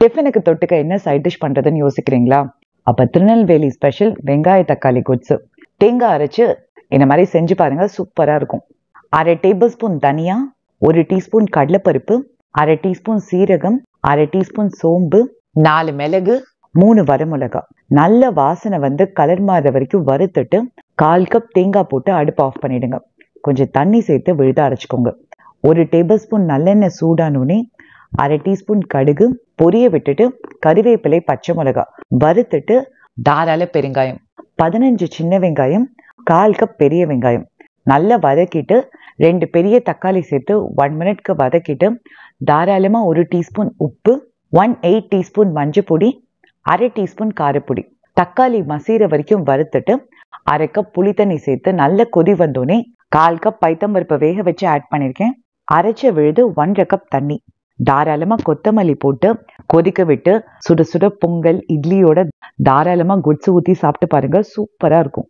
டிஃபனுக்கு தொட்டுக்க என்ன சைட் டிஷ் பண்றதுன்னு யோசிக்கிறீங்களா? அப்ப திருநெல்வேலி ஸ்பெஷல் வெங்காய தக்காளி குட்ஸ். தேங்காய் அரைச்சு இந்த மாதிரி செஞ்சு பாருங்க, சூப்பரா இருக்கும். 1/2 டேபிள் ஸ்பூன் தனியா, 1 டீஸ்பூன் கடலைப்பருப்பு, 1/2 டீஸ்பூன் சீரகம், 1/2 டீஸ்பூன் சோம்பு, 4 மிளகு, 3 வரமிளகா. நல்ல வாசனை வந்து கலர் மாற வரைக்கும் வறுத்துட்டு 1/4 கப் தேங்காய் போட்டு அடுப்பு ஆஃப் பண்ணிடுங்க. கொஞ்சம் தண்ணி சேர்த்து விழுத அரைச்சிக்கோங்க. 1 டேபிள் ஸ்பூன் நல்லெண்ணெய் சூடானோடனே 1/2 டீஸ்பூன் கடுகு பொரிய விட்டுட்டு கறிவேப்பிலை, பச்சை மிளகா வறுத்துட்டு தாராள பெருங்காயம், 15 சின்ன வெங்காயம், 1/4 கப் பெரிய வெங்காயம் நல்லா வதக்கிட்டு 2 பெரிய தக்காளி சேர்த்து 1 மினிட்க்கு வதக்கிட்டு தாராளமா 1 டீஸ்பூன் உப்பு, 1/8 டீஸ்பூன் மஞ்சள் பொடி, 1/2 டீஸ்பூன் காரப்பொடி. தக்காளி மசீர வரைக்கும் வறுத்துட்டு 1/2 கப் புளி தண்ணி சேர்த்து நல்ல கொதி வந்தோடனே 1/4 கப் பைத்தம்பருப்பை வேக வச்சு ஆட் பண்ணியிருக்கேன். அரைச்ச விழுது 1/2 கப் தண்ணி. தாராளமா கொத்தமல்லி போட்டு கொதிக்க விட்டு சுட சுட பொங்கல் இட்லியோட தாராளமா குட்ஸ் ஊத்தி சாப்பிட்டு பாருங்க, சூப்பரா இருக்கும்.